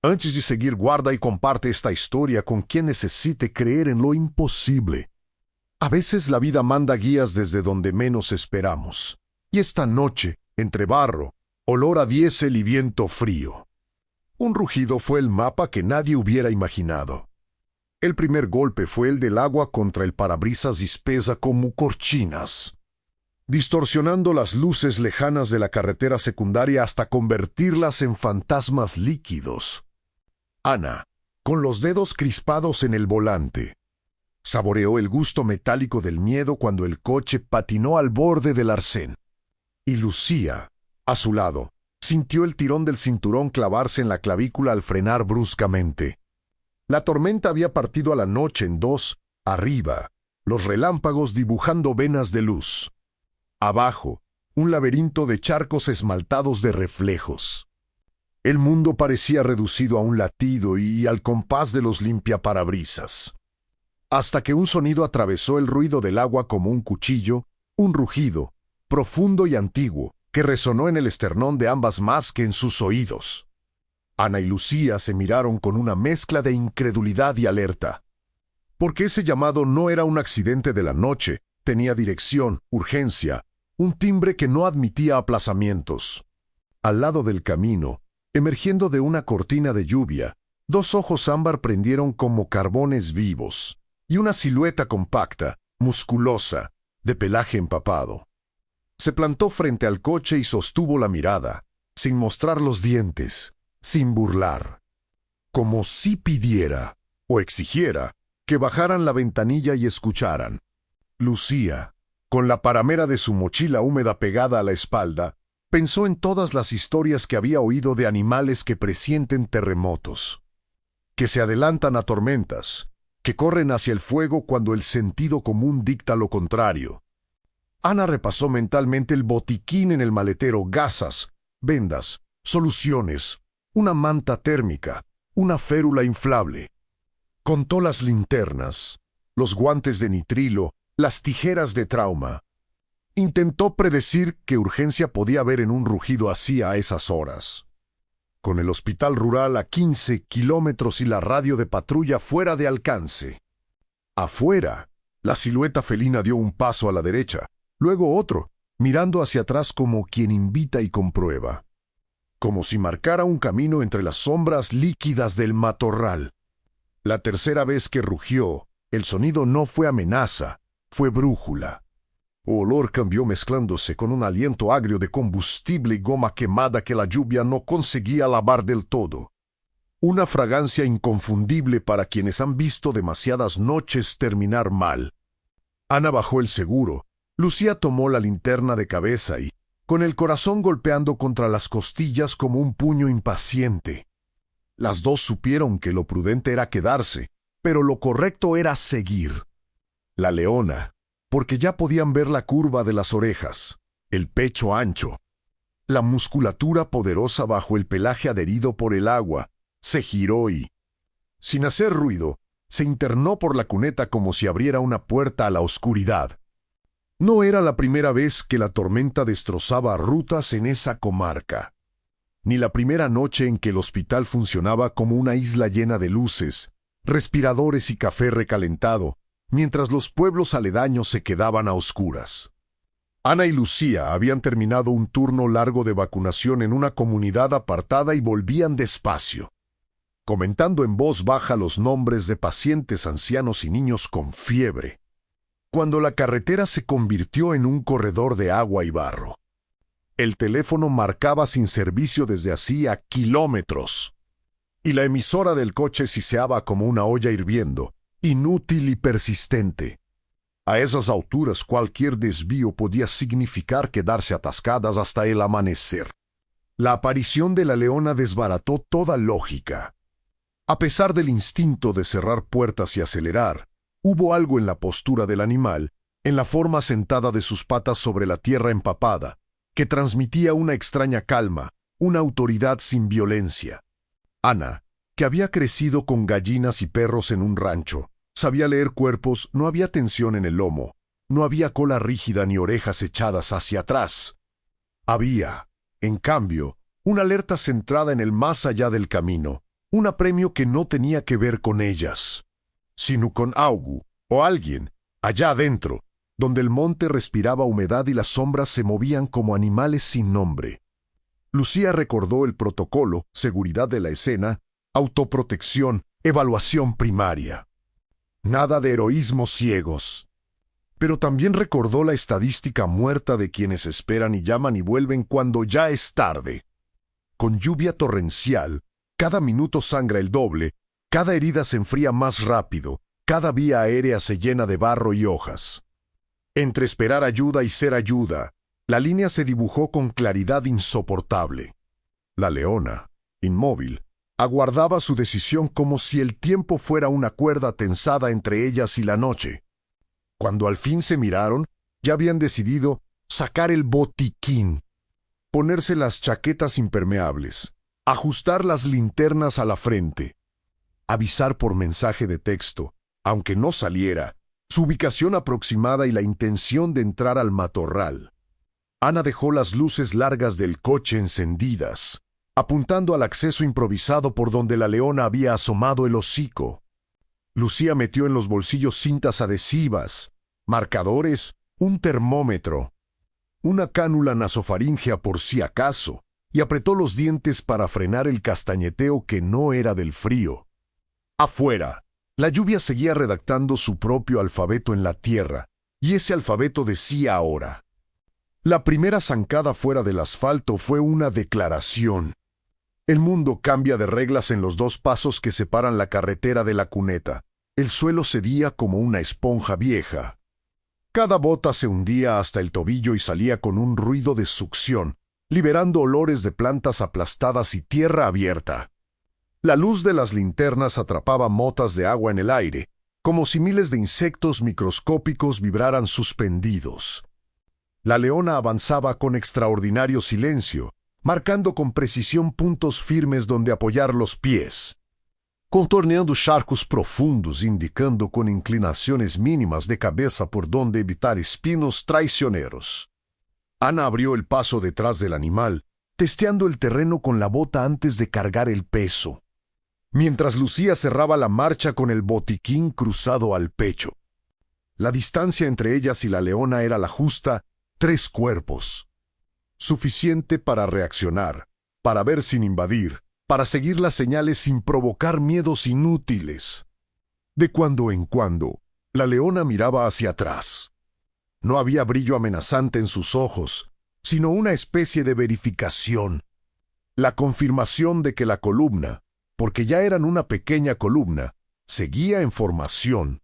Antes de seguir, guarda y comparte esta historia con quien necesite creer en lo imposible. A veces la vida manda guías desde donde menos esperamos. Y esta noche, entre barro, olor a diésel y viento frío, un rugido fue el mapa que nadie hubiera imaginado. El primer golpe fue el del agua contra el parabrisas y pesa como cortinas, distorsionando las luces lejanas de la carretera secundaria hasta convertirlas en fantasmas líquidos. Ana, con los dedos crispados en el volante, saboreó el gusto metálico del miedo cuando el coche patinó al borde del arcén. Y Lucía, a su lado, sintió el tirón del cinturón clavarse en la clavícula al frenar bruscamente. La tormenta había partido a la noche en dos, arriba, los relámpagos dibujando venas de luz. Abajo, un laberinto de charcos esmaltados de reflejos. El mundo parecía reducido a un latido y al compás de los limpiaparabrisas. Hasta que un sonido atravesó el ruido del agua como un cuchillo, un rugido, profundo y antiguo, que resonó en el esternón de ambas más que en sus oídos. Ana y Lucía se miraron con una mezcla de incredulidad y alerta. Porque ese llamado no era un accidente de la noche, tenía dirección, urgencia, un timbre que no admitía aplazamientos. Al lado del camino, emergiendo de una cortina de lluvia, dos ojos ámbar prendieron como carbones vivos, y una silueta compacta, musculosa, de pelaje empapado. Se plantó frente al coche y sostuvo la mirada, sin mostrar los dientes, sin burlar, como si pidiera, o exigiera, que bajaran la ventanilla y escucharan. Lucía, con la paramera de su mochila húmeda pegada a la espalda, pensó en todas las historias que había oído de animales que presienten terremotos, que se adelantan a tormentas, que corren hacia el fuego cuando el sentido común dicta lo contrario. Ana repasó mentalmente el botiquín en el maletero: gasas, vendas, soluciones, una manta térmica, una férula inflable. Contó las linternas, los guantes de nitrilo, las tijeras de trauma. Intentó predecir qué urgencia podía haber en un rugido así a esas horas. Con el hospital rural a 15 kilómetros y la radio de patrulla fuera de alcance. Afuera, la silueta felina dio un paso a la derecha, luego otro, mirando hacia atrás como quien invita y comprueba. Como si marcara un camino entre las sombras líquidas del matorral. La tercera vez que rugió, el sonido no fue amenaza, fue brújula. Olor cambió mezclándose con un aliento agrio de combustible y goma quemada que la lluvia no conseguía lavar del todo. Una fragancia inconfundible para quienes han visto demasiadas noches terminar mal. Ana bajó el seguro. Lucía tomó la linterna de cabeza y, con el corazón golpeando contra las costillas como un puño impaciente. Las dos supieron que lo prudente era quedarse, pero lo correcto era seguir. La leona, porque ya podían ver la curva de las orejas, el pecho ancho, la musculatura poderosa bajo el pelaje adherido por el agua, se giró y, sin hacer ruido, se internó por la cuneta como si abriera una puerta a la oscuridad. No era la primera vez que la tormenta destrozaba rutas en esa comarca, ni la primera noche en que el hospital funcionaba como una isla llena de luces, respiradores y café recalentado, mientras los pueblos aledaños se quedaban a oscuras. Ana y Lucía habían terminado un turno largo de vacunación en una comunidad apartada y volvían despacio, comentando en voz baja los nombres de pacientes ancianos y niños con fiebre, cuando la carretera se convirtió en un corredor de agua y barro. El teléfono marcaba sin servicio desde hacía kilómetros, y la emisora del coche siseaba como una olla hirviendo, inútil y persistente. A esas alturas cualquier desvío podía significar quedarse atascadas hasta el amanecer. La aparición de la leona desbarató toda lógica. A pesar del instinto de cerrar puertas y acelerar, hubo algo en la postura del animal, en la forma sentada de sus patas sobre la tierra empapada, que transmitía una extraña calma, una autoridad sin violencia. Ana, que había crecido con gallinas y perros en un rancho, sabía leer cuerpos, no había tensión en el lomo, no había cola rígida ni orejas echadas hacia atrás. Había, en cambio, una alerta centrada en el más allá del camino, un apremio que no tenía que ver con ellas, sino con Augu, o alguien, allá adentro, donde el monte respiraba humedad y las sombras se movían como animales sin nombre. Lucía recordó el protocolo, seguridad de la escena, autoprotección, evaluación primaria. Nada de heroísmos ciegos. Pero también recordó la estadística muerta de quienes esperan y llaman y vuelven cuando ya es tarde. Con lluvia torrencial, cada minuto sangra el doble, cada herida se enfría más rápido, cada vía aérea se llena de barro y hojas. Entre esperar ayuda y ser ayuda, la línea se dibujó con claridad insoportable. La leona, inmóvil, aguardaba su decisión como si el tiempo fuera una cuerda tensada entre ellas y la noche. Cuando al fin se miraron, ya habían decidido sacar el botiquín, ponerse las chaquetas impermeables, ajustar las linternas a la frente, avisar por mensaje de texto, aunque no saliera, su ubicación aproximada y la intención de entrar al matorral. Ana dejó las luces largas del coche encendidas, apuntando al acceso improvisado por donde la leona había asomado el hocico. Lucía metió en los bolsillos cintas adhesivas, marcadores, un termómetro, una cánula nasofaríngea por si acaso, y apretó los dientes para frenar el castañeteo que no era del frío. Afuera, la lluvia seguía redactando su propio alfabeto en la tierra, y ese alfabeto decía ahora. La primera zancada fuera del asfalto fue una declaración. El mundo cambia de reglas en los 2 pasos que separan la carretera de la cuneta. El suelo cedía como una esponja vieja. Cada bota se hundía hasta el tobillo y salía con un ruido de succión, liberando olores de plantas aplastadas y tierra abierta. La luz de las linternas atrapaba motas de agua en el aire, como si miles de insectos microscópicos vibraran suspendidos. La leona avanzaba con extraordinario silencio, marcando con precisión puntos firmes donde apoyar los pies, contorneando charcos profundos, indicando con inclinaciones mínimas de cabeza por donde evitar espinos traicioneros. Ana abrió el paso detrás del animal, testeando el terreno con la bota antes de cargar el peso, mientras Lucía cerraba la marcha con el botiquín cruzado al pecho. La distancia entre ellas y la leona era la justa, 3 cuerpos. Suficiente para reaccionar, para ver sin invadir, para seguir las señales sin provocar miedos inútiles. De cuando en cuando, la leona miraba hacia atrás. No había brillo amenazante en sus ojos, sino una especie de verificación. La confirmación de que la columna, porque ya eran una pequeña columna, seguía en formación.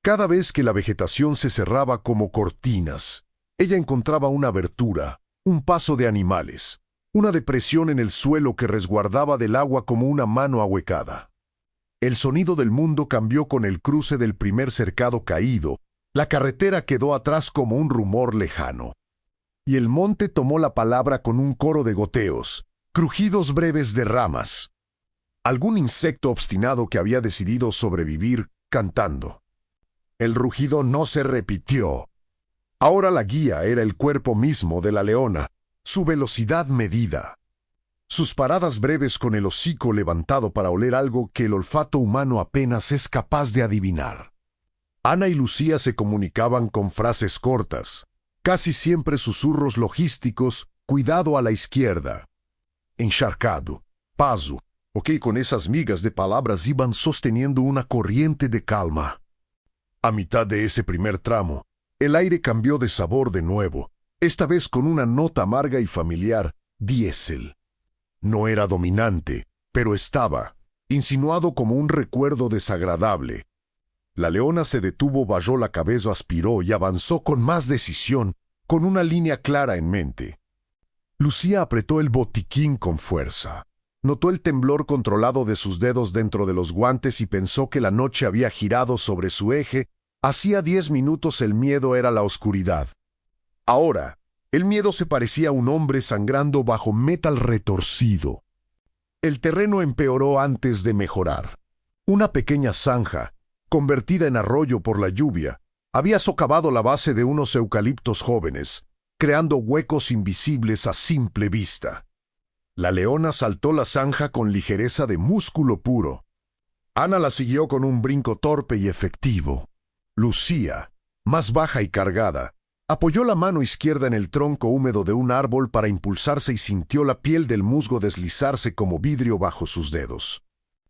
Cada vez que la vegetación se cerraba como cortinas, ella encontraba una abertura, un paso de animales, una depresión en el suelo que resguardaba del agua como una mano ahuecada. El sonido del mundo cambió con el cruce del primer cercado caído, la carretera quedó atrás como un rumor lejano. Y el monte tomó la palabra con un coro de goteos, crujidos breves de ramas. Algún insecto obstinado que había decidido sobrevivir cantando. El rugido no se repitió. Ahora la guía era el cuerpo mismo de la leona, su velocidad medida. Sus paradas breves con el hocico levantado para oler algo que el olfato humano apenas es capaz de adivinar. Ana y Lucía se comunicaban con frases cortas, casi siempre susurros logísticos, cuidado a la izquierda. Encharcado, paso, con esas migas de palabras iban sosteniendo una corriente de calma. A mitad de ese primer tramo, el aire cambió de sabor de nuevo, esta vez con una nota amarga y familiar, diésel. No era dominante, pero estaba, insinuado como un recuerdo desagradable. La leona se detuvo, bajó la cabeza, aspiró y avanzó con más decisión, con una línea clara en mente. Lucía apretó el botiquín con fuerza. Notó el temblor controlado de sus dedos dentro de los guantes y pensó que la noche había girado sobre su eje. Hacía 10 minutos el miedo era la oscuridad. Ahora, el miedo se parecía a un hombre sangrando bajo metal retorcido. El terreno empeoró antes de mejorar. Una pequeña zanja, convertida en arroyo por la lluvia, había socavado la base de unos eucaliptos jóvenes, creando huecos invisibles a simple vista. La leona saltó la zanja con ligereza de músculo puro. Ana la siguió con un brinco torpe y efectivo. Lucía, más baja y cargada, apoyó la mano izquierda en el tronco húmedo de un árbol para impulsarse y sintió la piel del musgo deslizarse como vidrio bajo sus dedos.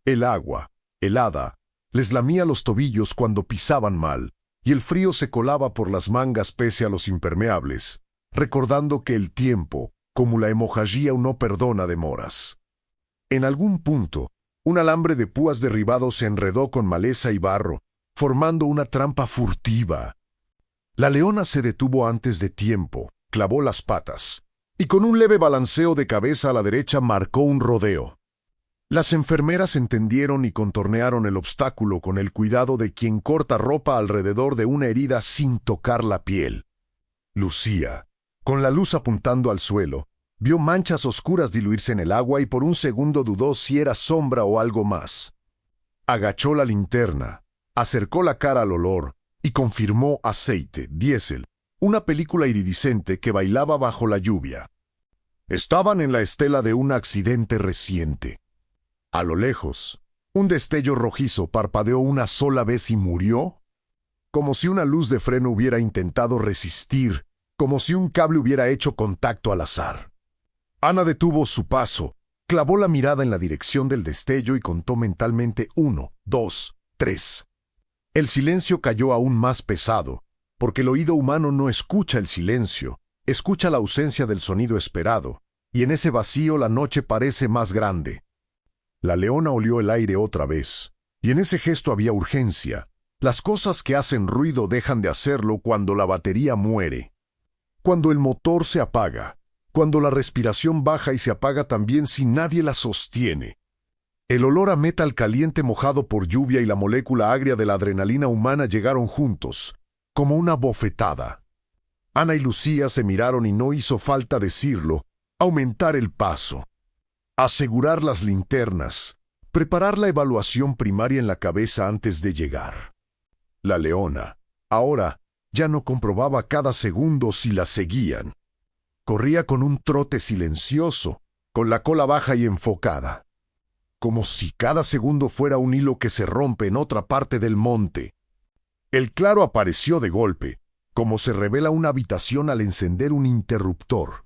El agua, helada, les lamía los tobillos cuando pisaban mal, y el frío se colaba por las mangas pese a los impermeables, recordando que el tiempo, como la hemorragia, no perdona demoras. En algún punto, un alambre de púas derribado se enredó con maleza y barro, formando una trampa furtiva. La leona se detuvo antes de tiempo, clavó las patas, y con un leve balanceo de cabeza a la derecha marcó un rodeo. Las enfermeras entendieron y contornearon el obstáculo con el cuidado de quien corta ropa alrededor de una herida sin tocar la piel. Lucía, con la luz apuntando al suelo, vio manchas oscuras diluirse en el agua y por un segundo dudó si era sombra o algo más. Agachó la linterna, acercó la cara al olor y confirmó aceite, diésel, una película iridiscente que bailaba bajo la lluvia. Estaban en la estela de un accidente reciente. A lo lejos, un destello rojizo parpadeó una sola vez y murió, como si una luz de freno hubiera intentado resistir, como si un cable hubiera hecho contacto al azar. Ana detuvo su paso, clavó la mirada en la dirección del destello y contó mentalmente 1, 2, 3. El silencio cayó aún más pesado, porque el oído humano no escucha el silencio, escucha la ausencia del sonido esperado, y en ese vacío la noche parece más grande. La leona olió el aire otra vez, y en ese gesto había urgencia. Las cosas que hacen ruido dejan de hacerlo cuando la batería muere. Cuando el motor se apaga, cuando la respiración baja y se apaga también si nadie la sostiene. El olor a metal caliente mojado por lluvia y la molécula agria de la adrenalina humana llegaron juntos, como una bofetada. Ana y Lucía se miraron y no hizo falta decirlo, aumentar el paso. Asegurar las linternas, preparar la evaluación primaria en la cabeza antes de llegar. La leona, ahora, ya no comprobaba cada segundo si la seguían. Corría con un trote silencioso, con la cola baja y enfocada, como si cada segundo fuera un hilo que se rompe en otra parte del monte. El claro apareció de golpe, como se revela una habitación al encender un interruptor.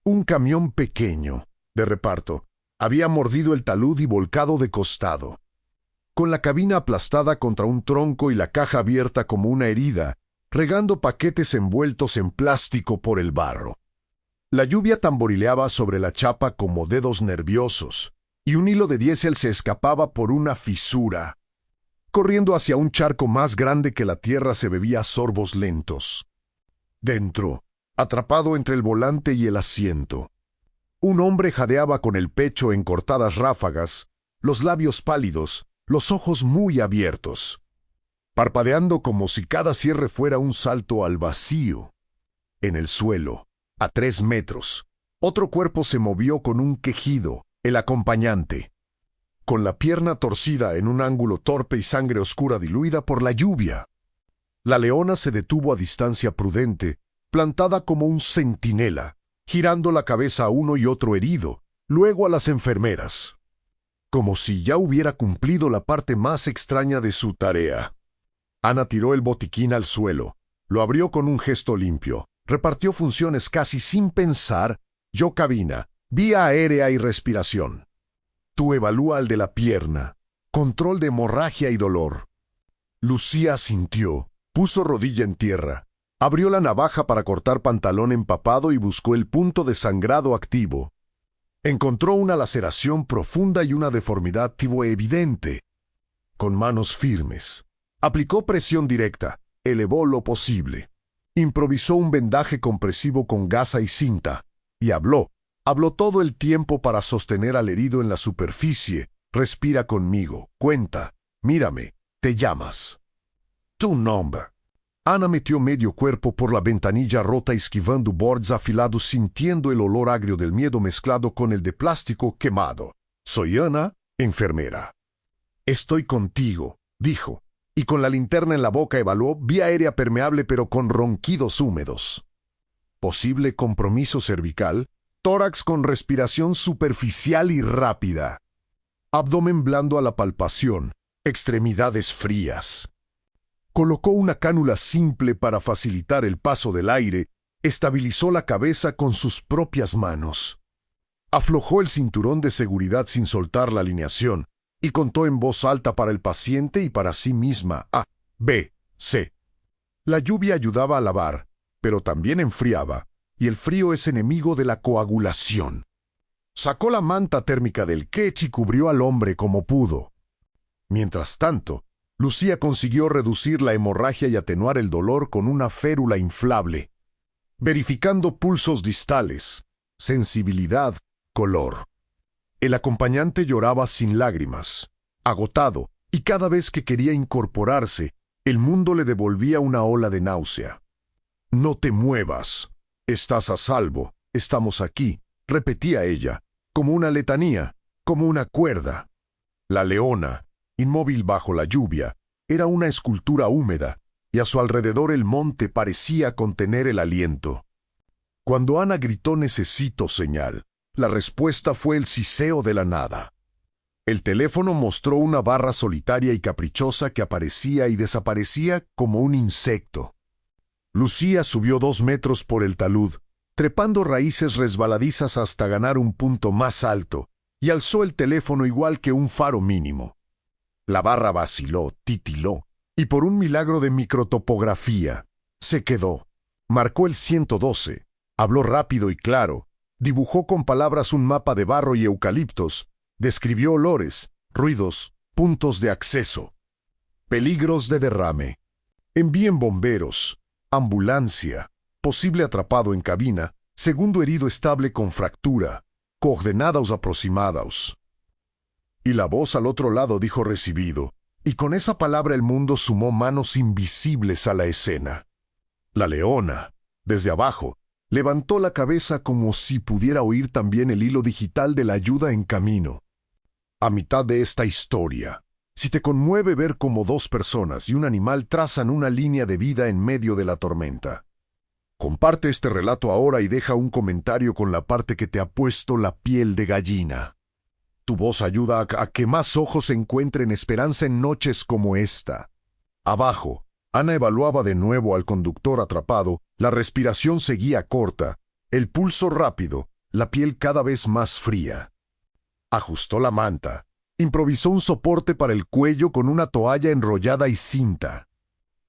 Un camión pequeño, de reparto, había mordido el talud y volcado de costado. Con la cabina aplastada contra un tronco y la caja abierta como una herida, regando paquetes envueltos en plástico por el barro. La lluvia tamborileaba sobre la chapa como dedos nerviosos, y un hilo de diésel se escapaba por una fisura. Corriendo hacia un charco más grande que la tierra se bebía a sorbos lentos. Dentro, atrapado entre el volante y el asiento, un hombre jadeaba con el pecho en cortadas ráfagas, los labios pálidos, los ojos muy abiertos, parpadeando como si cada cierre fuera un salto al vacío. En el suelo, a 3 metros, otro cuerpo se movió con un quejido, el acompañante, con la pierna torcida en un ángulo torpe y sangre oscura diluida por la lluvia. La leona se detuvo a distancia prudente, plantada como un centinela, girando la cabeza a uno y otro herido, luego a las enfermeras, como si ya hubiera cumplido la parte más extraña de su tarea. Ana tiró el botiquín al suelo, lo abrió con un gesto limpio, repartió funciones casi sin pensar, yo cabina, vía aérea y respiración. Tú evalúa al de la pierna, control de hemorragia y dolor. Lucía asintió, puso rodilla en tierra, abrió la navaja para cortar pantalón empapado y buscó el punto de sangrado activo. Encontró una laceración profunda y una deformidad tipo evidente. Con manos firmes, aplicó presión directa, elevó lo posible. Improvisó un vendaje compresivo con gasa y cinta, y habló todo el tiempo para sostener al herido en la superficie. Respira conmigo, cuenta, mírame, te llamas. Tu nombre. Ana metió medio cuerpo por la ventanilla rota esquivando bordes afilados sintiendo el olor agrio del miedo mezclado con el de plástico quemado. Soy Ana, enfermera. Estoy contigo, dijo, y con la linterna en la boca evaluó vía aérea permeable pero con ronquidos húmedos. Posible compromiso cervical, tórax con respiración superficial y rápida. Abdomen blando a la palpación, extremidades frías. Colocó una cánula simple para facilitar el paso del aire, estabilizó la cabeza con sus propias manos. Aflojó el cinturón de seguridad sin soltar la alineación y contó en voz alta para el paciente y para sí misma: A, B, C. La lluvia ayudaba a lavar, pero también enfriaba, y el frío es enemigo de la coagulación. Sacó la manta térmica del quech y cubrió al hombre como pudo. Mientras tanto, Lucía consiguió reducir la hemorragia y atenuar el dolor con una férula inflable, verificando pulsos distales, sensibilidad, color. El acompañante lloraba sin lágrimas, agotado, y cada vez que quería incorporarse, el mundo le devolvía una ola de náusea. «No te muevas. Estás a salvo. Estamos aquí», repetía ella, como una letanía, como una cuerda. La leona, inmóvil bajo la lluvia, era una escultura húmeda, y a su alrededor el monte parecía contener el aliento. Cuando Ana gritó «necesito señal», la respuesta fue el siseo de la nada. El teléfono mostró una barra solitaria y caprichosa que aparecía y desaparecía como un insecto. Lucía subió 2 metros por el talud, trepando raíces resbaladizas hasta ganar un punto más alto, y alzó el teléfono igual que un faro mínimo. La barra vaciló, titiló, y por un milagro de microtopografía, se quedó. Marcó el 112, habló rápido y claro, dibujó con palabras un mapa de barro y eucaliptos, describió olores, ruidos, puntos de acceso. Peligros de derrame. Envíen bomberos, ambulancia, posible atrapado en cabina, segundo herido estable con fractura, coordenadas aproximadas. Y la voz al otro lado dijo recibido, y con esa palabra el mundo sumó manos invisibles a la escena. La leona, desde abajo, levantó la cabeza como si pudiera oír también el hilo digital de la ayuda en camino. A mitad de esta historia, si te conmueve ver cómo 2 personas y un animal trazan una línea de vida en medio de la tormenta, comparte este relato ahora y deja un comentario con la parte que te ha puesto la piel de gallina. Tu voz ayuda a que más ojos encuentren esperanza en noches como esta. Abajo, Ana evaluaba de nuevo al conductor atrapado, la respiración seguía corta, el pulso rápido, la piel cada vez más fría. Ajustó la manta, improvisó un soporte para el cuello con una toalla enrollada y cinta.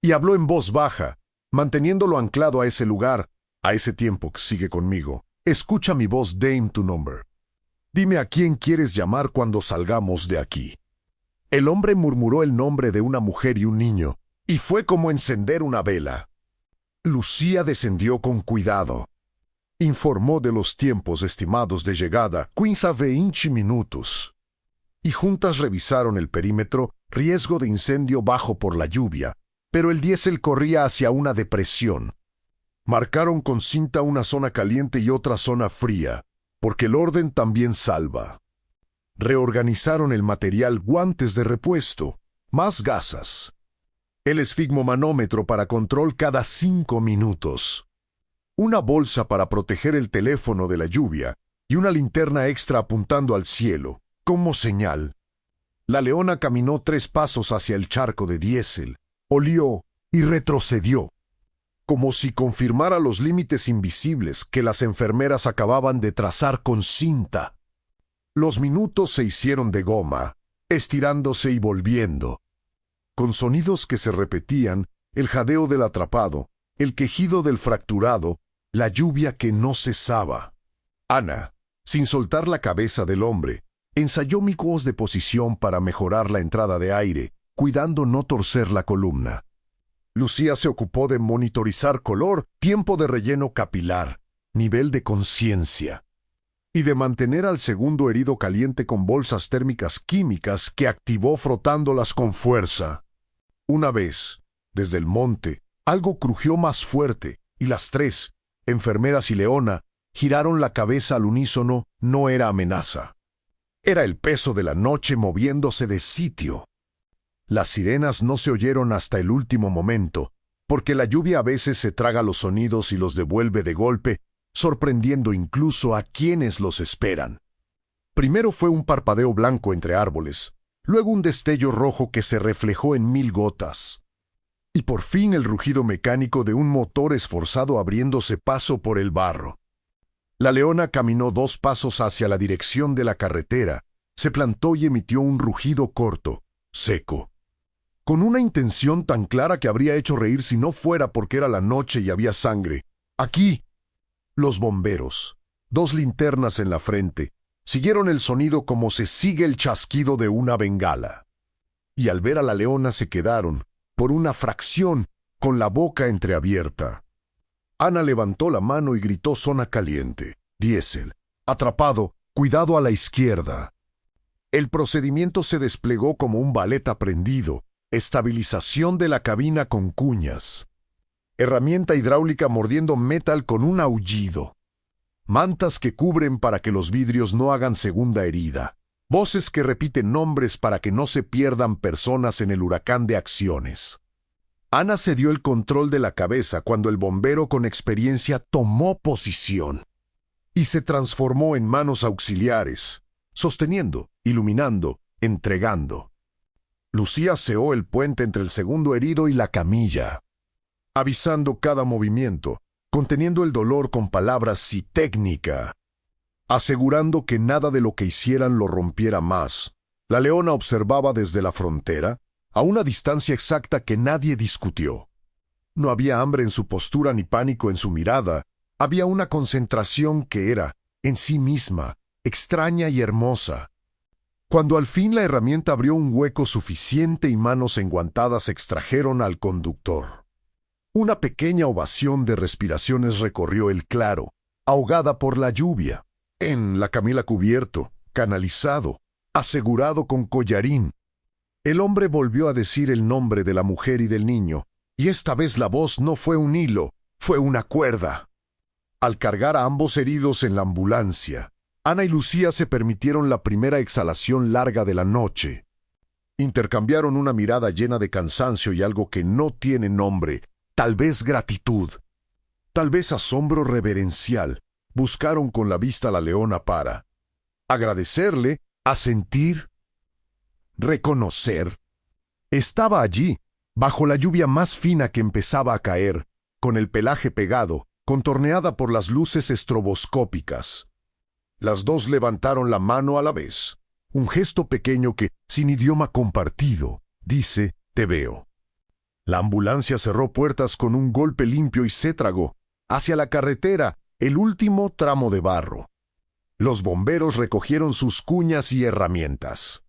Y habló en voz baja, manteniéndolo anclado a ese lugar, a ese tiempo que sigue conmigo. Escucha mi voz, dame tu nombre. Dime a quién quieres llamar cuando salgamos de aquí. El hombre murmuró el nombre de una mujer y un niño, y fue como encender una vela. Lucía descendió con cuidado. Informó de los tiempos estimados de llegada, 15-20 minutos. Y juntas revisaron el perímetro, riesgo de incendio bajo por la lluvia, pero el diésel corría hacia una depresión. Marcaron con cinta una zona caliente y otra zona fría, porque el orden también salva. Reorganizaron el material, guantes de repuesto, más gasas. El esfigmomanómetro para control cada 5 minutos. Una bolsa para proteger el teléfono de la lluvia y una linterna extra apuntando al cielo, como señal. La leona caminó 3 pasos hacia el charco de diésel, olió y retrocedió, como si confirmara los límites invisibles que las enfermeras acababan de trazar con cinta. Los minutos se hicieron de goma, estirándose y volviendo. Con sonidos que se repetían, el jadeo del atrapado, el quejido del fracturado, la lluvia que no cesaba. Ana, sin soltar la cabeza del hombre, ensayó micos de posición para mejorar la entrada de aire, cuidando no torcer la columna. Lucía se ocupó de monitorizar color, tiempo de relleno capilar, nivel de conciencia, y de mantener al segundo herido caliente con bolsas térmicas químicas que activó frotándolas con fuerza. Una vez, desde el monte, algo crujió más fuerte, y las 3, enfermeras y leona, giraron la cabeza al unísono. No era amenaza. Era el peso de la noche moviéndose de sitio. Las sirenas no se oyeron hasta el último momento, porque la lluvia a veces se traga los sonidos y los devuelve de golpe, sorprendiendo incluso a quienes los esperan. Primero fue un parpadeo blanco entre árboles, luego un destello rojo que se reflejó en 1000 gotas. Y por fin el rugido mecánico de un motor esforzado abriéndose paso por el barro. La leona caminó 2 pasos hacia la dirección de la carretera, se plantó y emitió un rugido corto, seco, con una intención tan clara que habría hecho reír si no fuera porque era la noche y había sangre. ¡Aquí! Los bomberos, 2 linternas en la frente, siguieron el sonido como se sigue el chasquido de una bengala. Y al ver a la leona se quedaron, por una fracción, con la boca entreabierta. Ana levantó la mano y gritó: zona caliente, diésel, atrapado, cuidado a la izquierda. El procedimiento se desplegó como un ballet aprendido, estabilización de la cabina con cuñas, herramienta hidráulica mordiendo metal con un aullido, mantas que cubren para que los vidrios no hagan segunda herida, voces que repiten nombres para que no se pierdan personas en el huracán de acciones. Ana se dio el control de la cabeza cuando el bombero con experiencia tomó posición y se transformó en manos auxiliares, sosteniendo, iluminando, entregando. Lucía aseó el puente entre el segundo herido y la camilla, avisando cada movimiento, conteniendo el dolor con palabras y técnica, asegurando que nada de lo que hicieran lo rompiera más. La leona observaba desde la frontera, a una distancia exacta que nadie discutió. No había hambre en su postura ni pánico en su mirada, había una concentración que era, en sí misma, extraña y hermosa. Cuando al fin la herramienta abrió un hueco suficiente y manos enguantadas extrajeron al conductor. Una pequeña ovación de respiraciones recorrió el claro, ahogada por la lluvia. En la camila cubierto, canalizado, asegurado con collarín. El hombre volvió a decir el nombre de la mujer y del niño, y esta vez la voz no fue un hilo, fue una cuerda. Al cargar a ambos heridos en la ambulancia, Ana y Lucía se permitieron la primera exhalación larga de la noche. Intercambiaron una mirada llena de cansancio y algo que no tiene nombre, tal vez gratitud, tal vez asombro reverencial. Buscaron con la vista a la leona para agradecerle, asentir, reconocer. Estaba allí, bajo la lluvia más fina que empezaba a caer, con el pelaje pegado, contorneada por las luces estroboscópicas. Las 2 levantaron la mano a la vez, un gesto pequeño que, sin idioma compartido, dice: te veo. La ambulancia cerró puertas con un golpe limpio y se tragó, hacia la carretera, el último tramo de barro. Los bomberos recogieron sus cuñas y herramientas,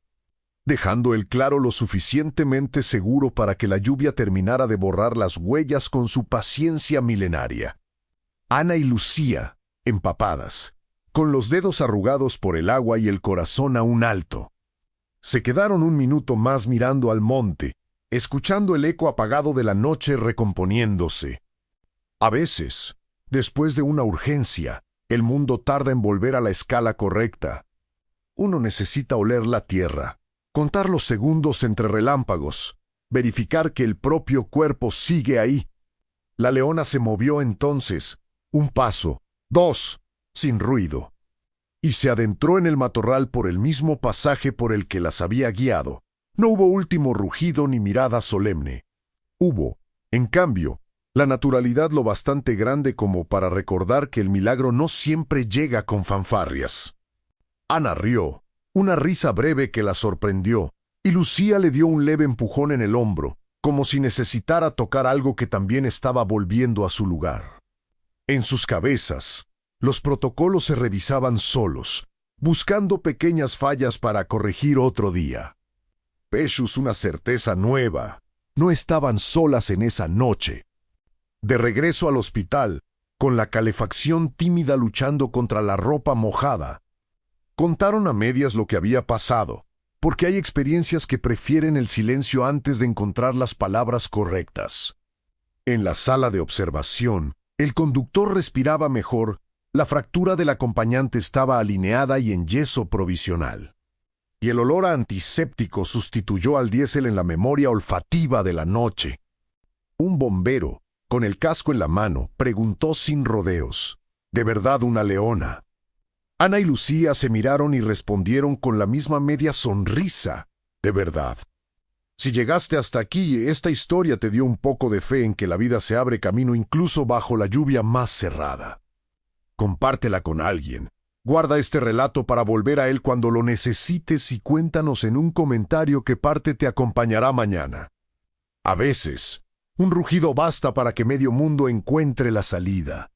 dejando el claro lo suficientemente seguro para que la lluvia terminara de borrar las huellas con su paciencia milenaria. Ana y Lucía, empapadas, con los dedos arrugados por el agua y el corazón aún alto, se quedaron un minuto más mirando al monte, escuchando el eco apagado de la noche recomponiéndose. A veces, después de una urgencia, el mundo tarda en volver a la escala correcta. Uno necesita oler la tierra, contar los segundos entre relámpagos, verificar que el propio cuerpo sigue ahí. La leona se movió entonces, 1 paso, 2, sin ruido, y se adentró en el matorral por el mismo pasaje por el que las había guiado. No hubo último rugido ni mirada solemne. Hubo, en cambio, la naturalidad lo bastante grande como para recordar que el milagro no siempre llega con fanfarrias. Ana rió, una risa breve que la sorprendió, y Lucía le dio un leve empujón en el hombro, como si necesitara tocar algo que también estaba volviendo a su lugar. En sus cabezas, los protocolos se revisaban solos, buscando pequeñas fallas para corregir otro día. Pechus, una certeza nueva. No estaban solas en esa noche. De regreso al hospital, con la calefacción tímida luchando contra la ropa mojada, contaron a medias lo que había pasado, porque hay experiencias que prefieren el silencio antes de encontrar las palabras correctas. En la sala de observación, el conductor respiraba mejor, la fractura del acompañante estaba alineada y en yeso provisional. Y el olor a antiséptico sustituyó al diésel en la memoria olfativa de la noche. Un bombero, con el casco en la mano, preguntó sin rodeos: De verdad una leona. Ana y Lucía se miraron y respondieron con la misma media sonrisa. De verdad. Si llegaste hasta aquí, esta historia te dio un poco de fe en que la vida se abre camino incluso bajo la lluvia más cerrada. Compártela con alguien. Guarda este relato para volver a él cuando lo necesites y cuéntanos en un comentario qué parte te acompañará mañana. A veces, un rugido basta para que medio mundo encuentre la salida.